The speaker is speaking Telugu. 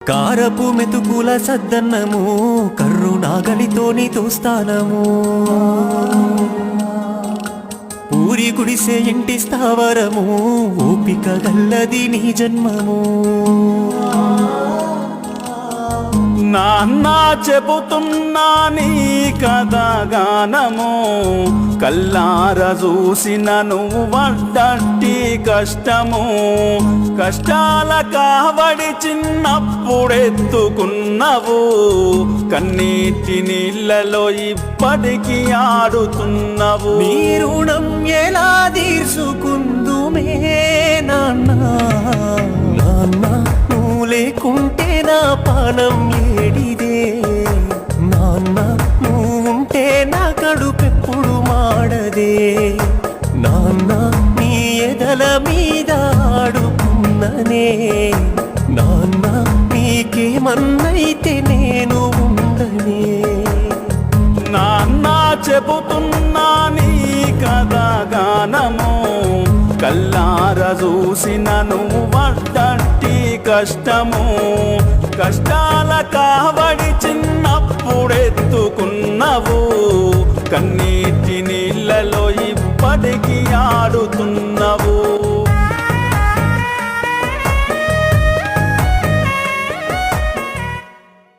కారపు మెతుకుల సద్దన్నము కర్రు నాగలితోని తోస్తానము ఊరి గుడిసే ఇంటి స్థావరము ఓపిక గల్లది నీ జన్మము నాన్న చెబుతున్నా నీ కథగానము కల్లార చూసిన నువ్వు పడ్డట్టి కష్టము కష్టాల కావడి చిన్నప్పుడెత్తుకున్నావు కన్నీటి నీళ్ళలో ఇప్పటికి ఆడుతున్నావు నీ రుణం ఎలా తీర్చుకుందుమే నాన్న నాన్న నువ్వు లేకుంటే నా పానం ఏడిదే నాన్న నువ్వుంటే నా కడుపెప్పుడు మాడదే నాన్న నీ ఎదల మీద ఆడుకున్ననే నాన్న నీకేమన్నైతే నేను ఉండనే నాన్న చెబుతున్నా నీ కథగానము కల్లార చూసిన నువ్వు పడ్డట్టి కష్టము కష్టాల కావడి చిన్నప్పుడెత్తుకున్నావు కన్నీటి నీళ్ళలో ఇప్పటికి ఆడుతున్నావు